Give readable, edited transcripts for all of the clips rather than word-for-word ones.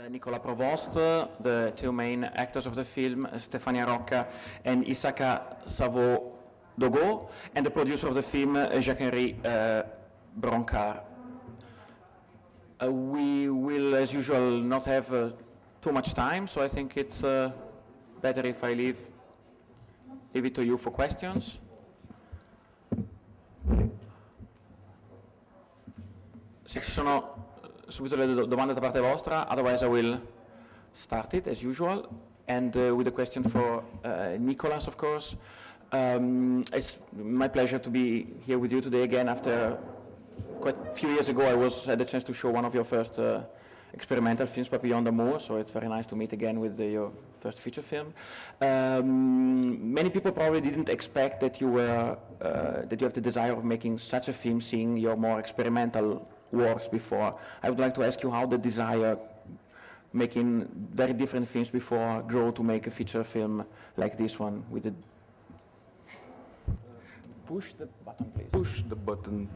Nicolas Provost, the two main actors of the film, Stefania Rocca and Isaka Savo-Dogo, and the producer of the film, Jacques-Henri Broncard. We will, as usual, not have too much time, so I think it's better if I leave it to you for questions. Se ci sono subito le domande da parte vostra, otherwise I will start it as usual, and with a question for Nicolas, of course. It's my pleasure to be here with you today again. After quite a few years ago, I had the chance to show one of your first experimental films, Papillon d'Amour, so it's very nice to meet again with your first feature film. Many people probably didn't expect that you have the desire of making such a film, seeing your more experimental works before. I would like to ask you how the desire, making very different films before, grew to make a feature film like this one with the... Push the button, please. Push the button.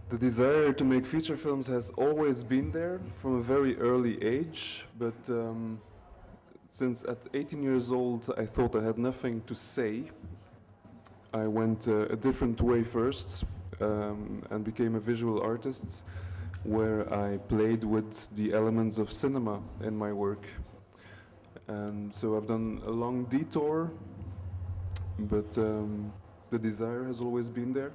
The desire to make feature films has always been there from a very early age, but since at 18 years old I thought I had nothing to say, I went a different way first. And became a visual artist, where I played with the elements of cinema in my work. And so I've done a long detour, but the desire has always been there.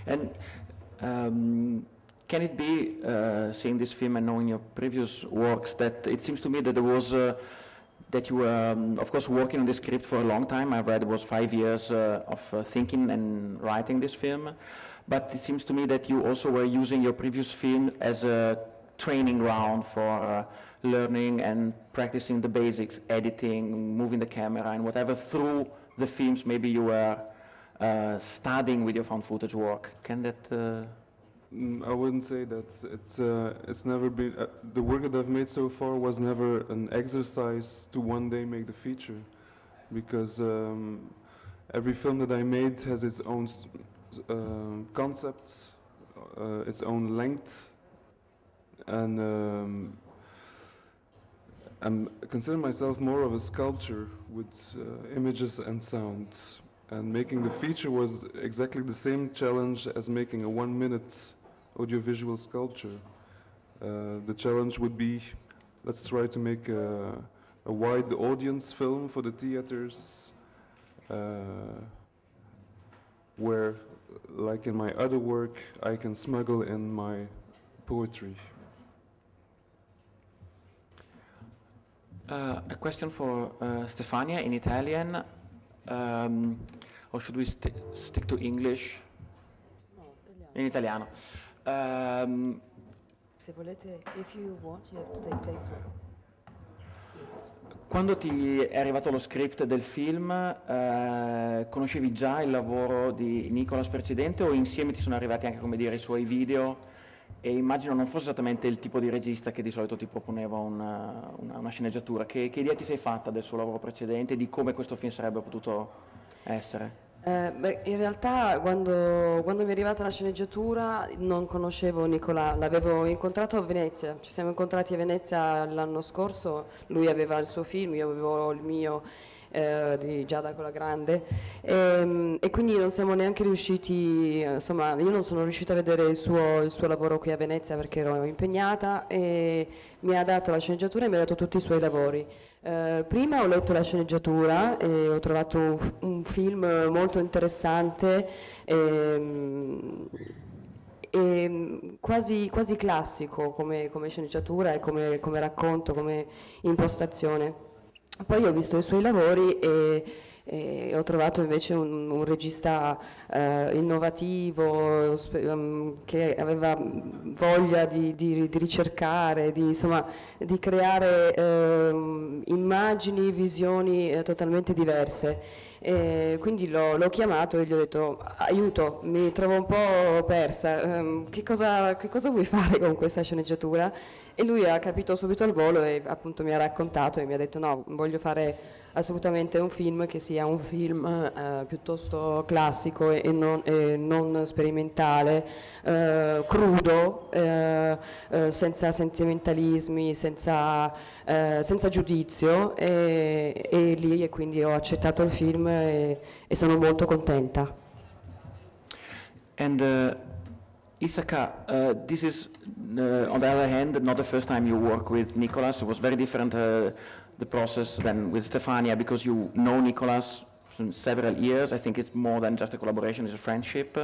And can it be, seeing this film and knowing your previous works, that it seems to me that there was that you were, of course, working on the script for a long time. I read it was 5 years of thinking and writing this film. But it seems to me that you also were using your previous film as a training ground for learning and practicing the basics, editing, moving the camera, and whatever. Through the films, maybe you were studying with your found footage work. Can that... I wouldn't say that. It's never been, the work that I've made so far was never an exercise to one day make the feature, because every film that I made has its own concept, its own length, and I consider myself more of a sculptor with images and sound. And making the feature was exactly the same challenge as making a 1-minute audiovisual sculpture. The challenge would be, let's try to make a wide audience film for the theaters, where, like in my other work, I can smuggle in my poetry. A question for Stefania in Italian. Or should we stick to English? No, in italiano. Se volete, if you want, you have to take this one. Yes. Quando ti è arrivato lo script del film, conoscevi già il lavoro di Nicolas precedente o insieme ti sono arrivati anche, come dire, i suoi video? E immagino non fosse esattamente il tipo di regista che di solito ti proponeva una sceneggiatura. Che idea ti sei fatta del suo lavoro precedente e di come questo film sarebbe potuto essere? Beh, in realtà quando mi è arrivata la sceneggiatura non conoscevo Nicolas, l'avevo incontrato a Venezia, ci siamo incontrati a Venezia l'anno scorso, lui aveva il suo film, io avevo il mio, di Giada con la grande, e quindi non siamo neanche riusciti, insomma io non sono riuscita a vedere il suo lavoro qui a Venezia perché ero impegnata, e mi ha dato la sceneggiatura e mi ha dato tutti i suoi lavori. Prima ho letto la sceneggiatura e ho trovato un film molto interessante e quasi classico come sceneggiatura e come racconto, come impostazione. Poi ho visto i suoi lavori e ho trovato invece un regista innovativo, che aveva voglia di ricercare, di creare immagini, visioni totalmente diverse. Quindi l'ho chiamato e gli ho detto: aiuto, mi trovo un po' persa, che cosa vuoi fare con questa sceneggiatura? E lui ha capito subito al volo e appunto mi ha raccontato e mi ha detto no, voglio fare assolutamente un film che sia un film piuttosto classico e non sperimentale, crudo, senza sentimentalismi, senza giudizio e lì e quindi ho accettato il film e sono molto contenta. And Isaka, this is, on the other hand, not the first time you work with Nicolas. It was very different, the process, than with Stefania, because you know Nicolas for several years. I think it's more than just a collaboration, it's a friendship.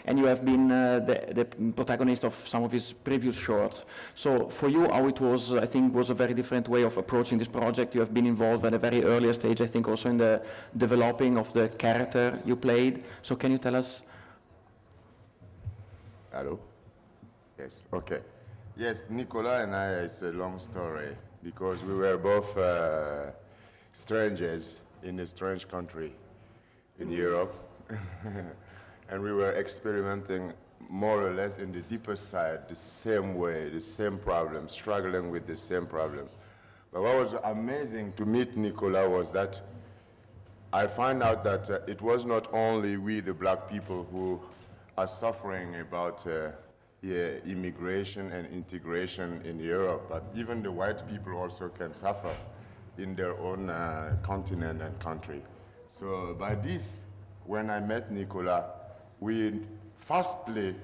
And you have been the protagonist of some of his previous shorts. So for you, how it was, I think, was a very different way of approaching this project. You have been involved at a very early stage, I think, also in the developing of the character you played. So can you tell us? Hello? Yes, okay. Yes, Nicolas and I, it's a long story because we were both strangers in a strange country in Europe. And we were experimenting more or less in the deeper side, the same way, the same problem, struggling with the same problem. But what was amazing to meet Nicolas was that I found out that it was not only we, the black people, who are suffering about immigration and integration in Europe, but even the white people also can suffer in their own continent and country. So by this, when I met Nicolas, we firstly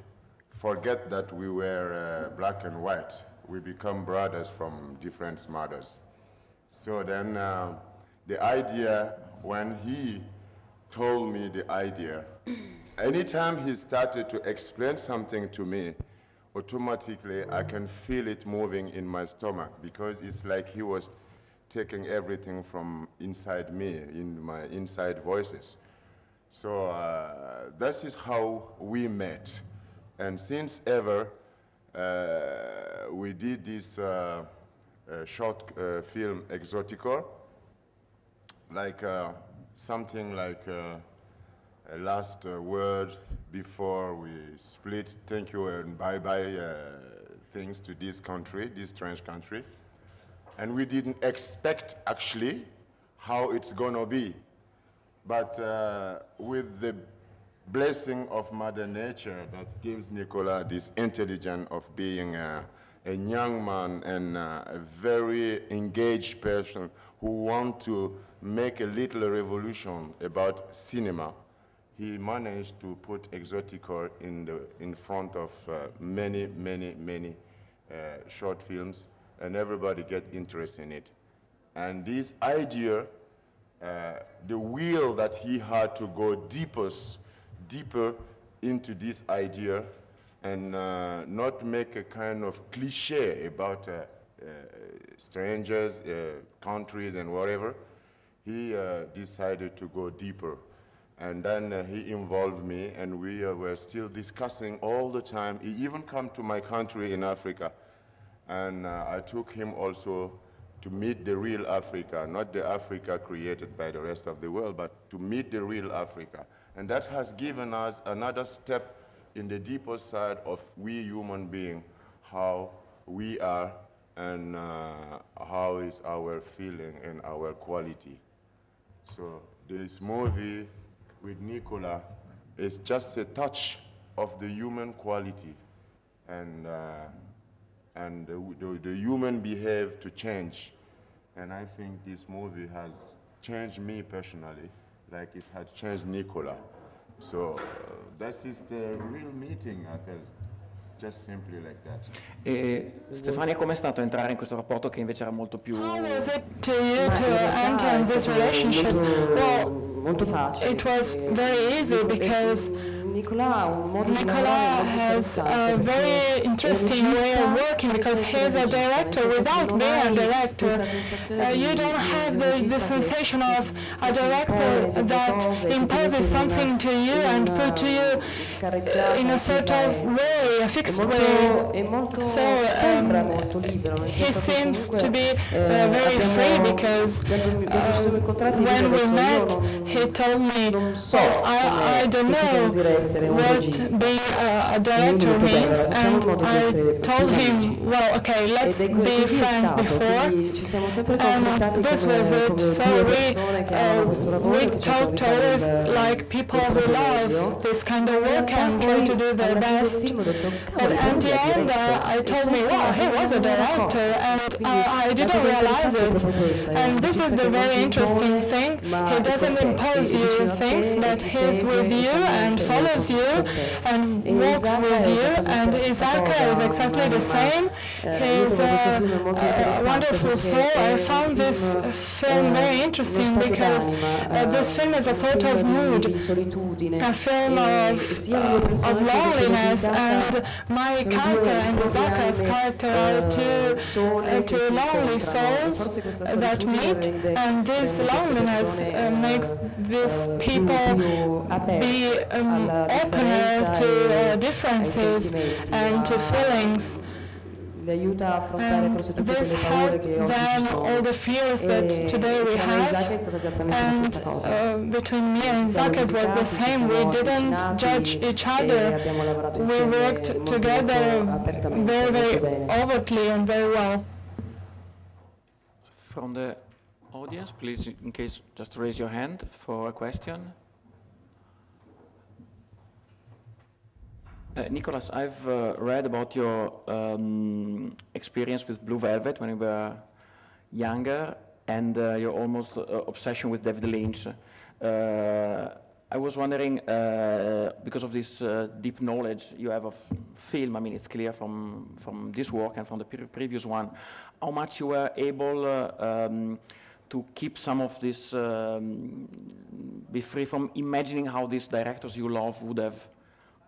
forget that we were black and white. We become brothers from different mothers. So then the idea, when he told me the idea, anytime he started to explain something to me, automatically I can feel it moving in my stomach because it's like he was taking everything from inside me, in my inside voices. So this is how we met. And since ever, we did this short film, Exoticor, like something like a last word before we split, thank you and bye-bye things to this country, this strange country. And we didn't expect, actually, how it's gonna be. But with the blessing of Mother Nature that gives Nicolas this intelligence of being a young man and a very engaged person who wants to make a little revolution about cinema, he managed to put Exoticor in front of many short films, and everybody get interested in it. And this idea, the will that he had to go deeper into this idea and not make a kind of cliche about strangers, countries, and whatever, he decided to go deeper. And then he involved me, and we were still discussing all the time. He even came to my country in Africa, and I took him also to meet the real Africa, not the Africa created by the rest of the world, but to meet the real Africa. And that has given us another step in the deeper side of we human beings, how we are and how is our feeling and our quality. So this movie with Nicolas is just a touch of the human quality, and the human behave to change. And I think this movie has changed me personally, like it has changed Nicolas. So that is the real meeting, I tell. Just simply like that. E Stefania, com'è stato entrare in questo rapporto che invece era molto più... How was it to you to enter in this relationship? Well, molto facile. it was very easy because Nicolas has a very interesting way of working because he's a director without being a director. You don't have the sensation of a director that imposes something to you and put to you in a sort of way, a fixed relaxed way. So he seems to be very free, because when we met, he told me, well, I don't know what being a director means, and I told him, well, okay, let's be friends before, and this was it. So we talked always like people who love this kind of work and try to do their best. But at the end, I told me, wow, he was a director, and I didn't realize it. And this is the very interesting thing. He doesn't impose you things, but he's with you and follows you and walks with you. And Isaka is exactly the same. He's a wonderful soul. I found this film very interesting because this film is a sort of mood, a film of loneliness, and my character and Isaka's character are two lonely souls that meet, and this loneliness makes these people be opener to differences and to feelings. And this helped them all the fears that today we have, and between me and Zaka it was the same. We didn't judge each other. We worked together very, very overtly and very well. From the audience, please, in case, just raise your hand for a question. Nicolas, I've read about your experience with Blue Velvet when you were younger, and your almost obsession with David Lynch. I was wondering, because of this deep knowledge you have of film, I mean, it's clear from this work and from the previous one, how much you were able to keep some of this, be free from imagining how these directors you love would have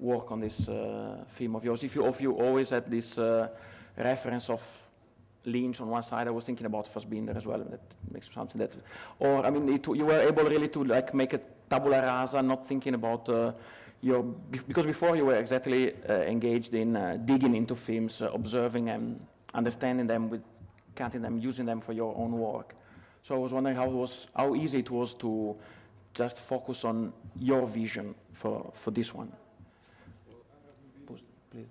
work on this film of yours. If you always had this reference of Lynch on one side, I was thinking about Fassbinder as well. That makes something that, or I mean, you were able really to like make a tabula rasa, not thinking about because before you were exactly engaged in digging into films, observing and understanding them, with cutting them, using them for your own work. So I was wondering how easy it was to just focus on your vision for this one. Please,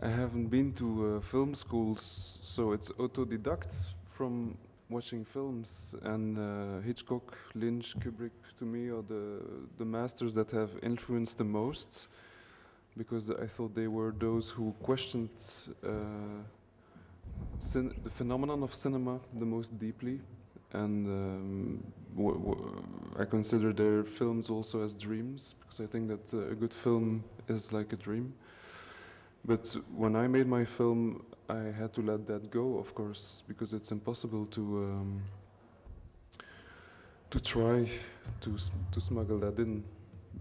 I haven't been to film schools, so it's autodidact from watching films, and Hitchcock, Lynch, Kubrick to me are the masters that have influenced the most, because I thought they were those who questioned the phenomenon of cinema the most deeply, and I consider their films also as dreams, because I think that a good film is like a dream. But when I made my film, I had to let that go, of course, because it's impossible to try to smuggle that in.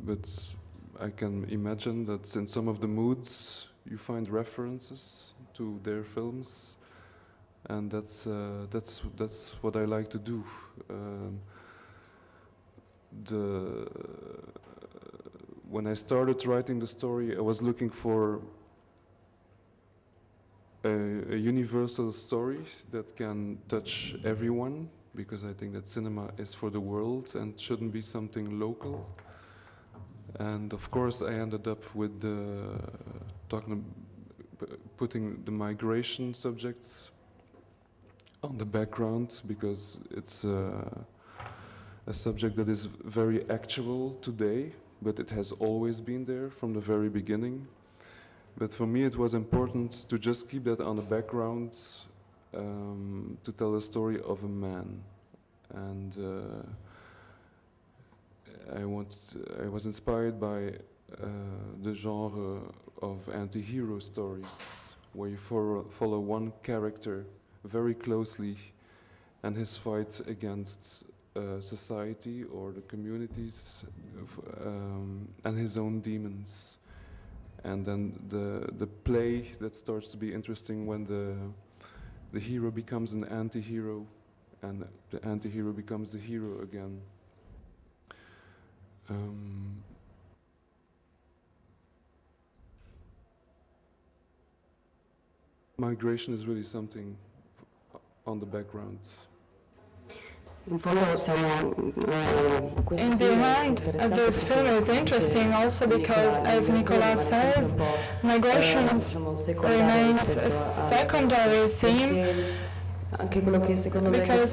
But I can imagine that in some of the moods you find references to their films, and that's what I like to do. When I started writing the story, I was looking for a universal story that can touch everyone, because I think that cinema is for the world and shouldn't be something local. And of course, I ended up with putting the migration subjects on the background, because it's a subject that is very actual today, but it has always been there from the very beginning. But for me, it was important to just keep that on the background, to tell the story of a man. And I was inspired by the genre of anti-hero stories, where you follow one character very closely and his fight against society or the communities, and his own demons. And then the play that starts to be interesting when the hero becomes an anti-hero, and the anti-hero becomes the hero again. migration is really something on the background. In the end, this film is interesting also because, as Nicolas says, migration remains a secondary theme. Because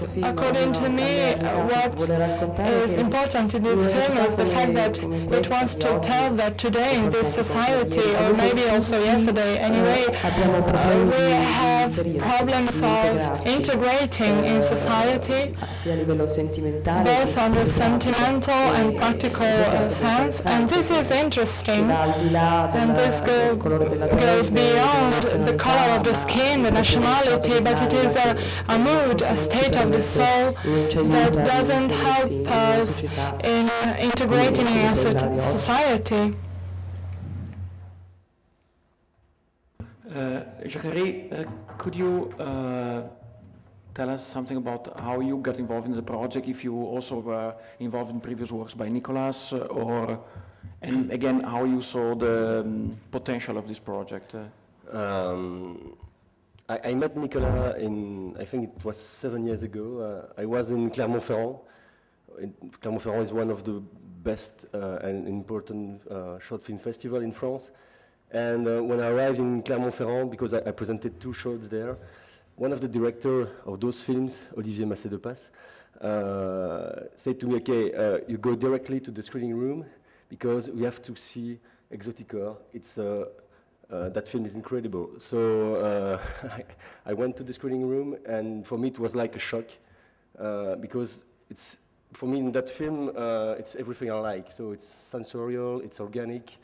according to me, what is important in this film is the fact that it wants to tell that today in this society, or maybe also yesterday anyway, we have problems of integrating in society, both on the sentimental and practical sense, and this is interesting, and this goes beyond the color of the skin, the nationality, but it is a mood, a state of the soul that doesn't help us in integrating in a society. Jacques, could you tell us something about how you got involved in the project, if you also were involved in previous works by Nicolas, and again, how you saw the potential of this project? I met Nicolas I think it was 7 years ago. I was in Clermont-Ferrand. Clermont-Ferrand is one of the best and important short film festivals in France. And when I arrived in Clermont-Ferrand, because I presented 2 shorts there, one of the directors of those films, Olivier Massé-de-Passe, said to me, okay, you go directly to the screening room because we have to see Exoticor. It's that film is incredible. So I went to the screening room, and for me it was like a shock because for me in that film it's everything I like. So it's sensorial, it's organic,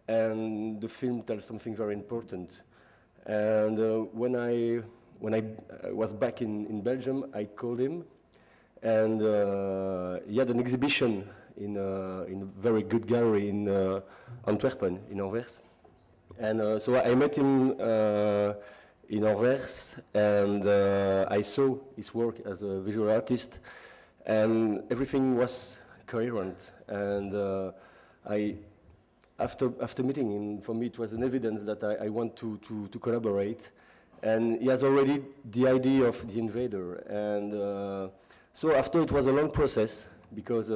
and the film tells something very important. And when I was back in Belgium, I called him, and he had an exhibition in a very good gallery in Antwerp, in Anvers. And so I met him in Anvers, and I saw his work as a visual artist, and everything was coherent. And after meeting him, for me it was an evidence that I want to collaborate. And he has already the idea of the Invader. And so after it was a long process, because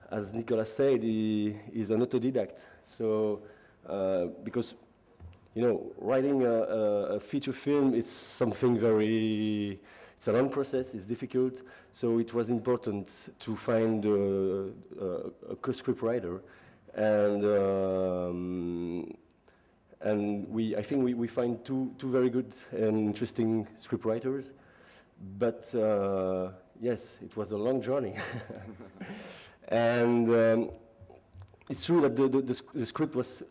as Nicolas said, he is an autodidact. So because, you know, writing a feature film is something it's a long process, it's difficult, so it was important to find a co-script writer, and I think we find two very good and interesting script writers, but yes, it was a long journey. And it's true that the script was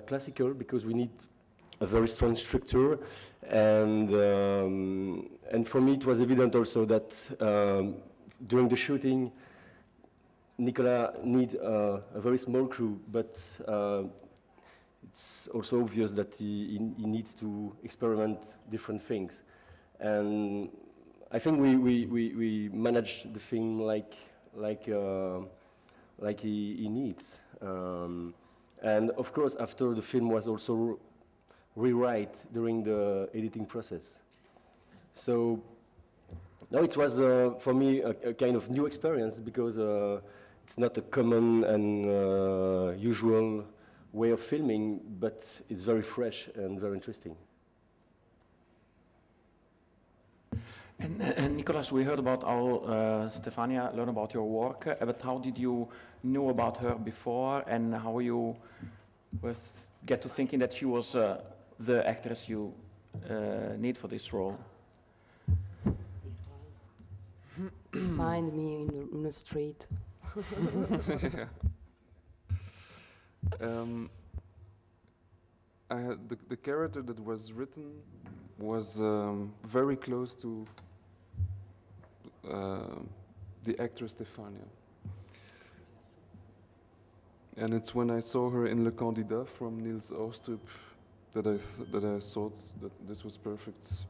classical because we need a very strong structure, and for me it was evident also that during the shooting, Nicolas needs a very small crew, but it's also obvious that he needs to experiment different things, and I think we managed the thing like he needs. And of course, after the film was also rewrite during the editing process. So now it was for me a kind of new experience because it's not a common and usual way of filming, but it's very fresh and very interesting. And Nicolas, we heard about how Stefania learned about your work, but how did you know about her before, and how you get to thinking that she was the actress you need for this role? Find me in the street. I had the character that was written was very close to the actress Stefania. And it's when I saw her in Le Candidat from Niels Oostrup that I thought that this was perfect,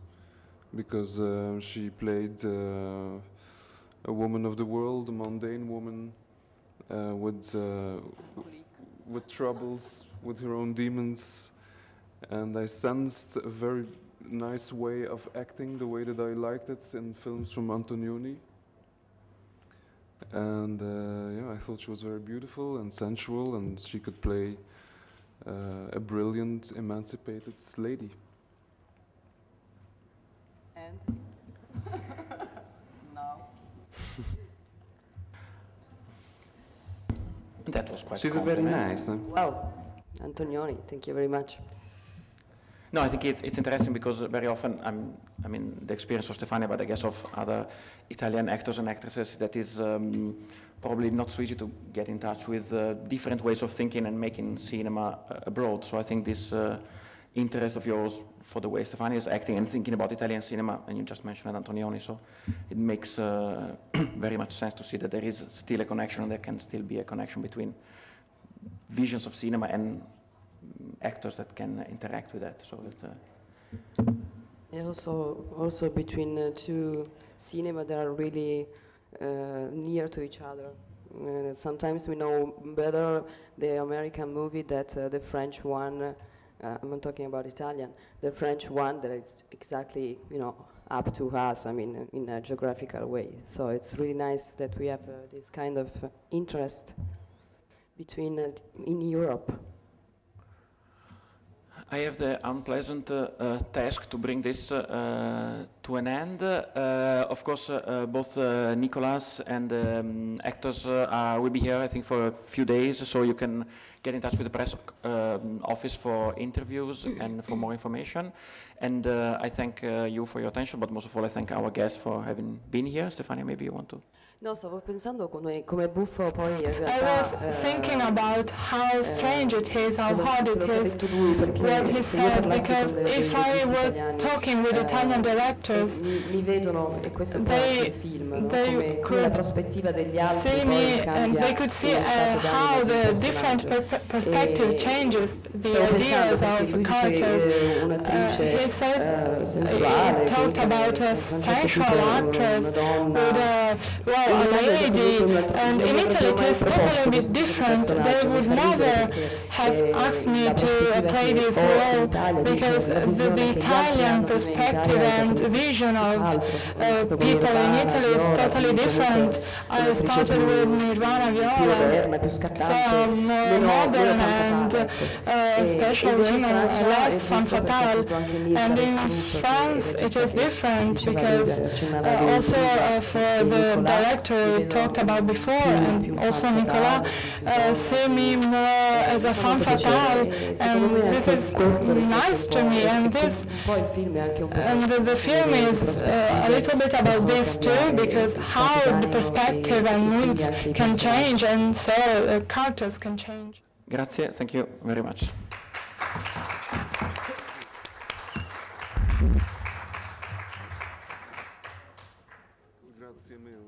because she played a woman of the world, a mundane woman with troubles, with her own demons, and I sensed a very nice way of acting, the way that I liked it in films from Antonioni. And yeah, I thought she was very beautiful and sensual, and she could play a brilliant, emancipated lady. And no. That was quite. She's a very nice. Wow, Antonioni, thank you very much. No, I think it's interesting because very often, I mean, the experience of Stefania, but I guess of other Italian actors and actresses, that is probably not so easy to get in touch with different ways of thinking and making cinema abroad. So I think this interest of yours for the way Stefania is acting and thinking about Italian cinema, and you just mentioned Antonioni, so it makes very much sense to see that there is still a connection, and there can still be a connection between visions of cinema and actors that can interact with that. So that. And also between two cinema that are really near to each other. Sometimes we know better the American movie that the French one. I'm not talking about Italian. The French one that is exactly, you know, up to us. I mean, in a geographical way. So it's really nice that we have this kind of interest between in Europe. I have the unpleasant task to bring this to an end. Of course, both Nicolas and actors will be here, I think, for a few days, so you can get in touch with the press office for interviews and for more information. And I thank you for your attention, but most of all, I thank our guests for having been here. Stefania, maybe you want to... No, stavo pensando come buffo poi in realtà. I was thinking about how strange it is, how hard it is, what he said, because if I were talking with Italian directors, mi vedono, e questo è il film, come la prospettiva degli altri see me and they could see how the different perspective changes the ideas of characters. He says, he talked about a sensual actress with a lady, and in Italy it is totally different. They would never have asked me to play this role because the Italian perspective and vision of people in Italy is totally different. I started with Nirvana Viola, so more modern and special women, less femme fatale. And in France it is different because also for the director talked about before, and also Nicolas, see me more as a femme fatale, and this is nice to me, and this and the film is a little bit about this too, because how the perspective and moods can change, and so characters can change. Grazie, thank you very much. Grazie mille.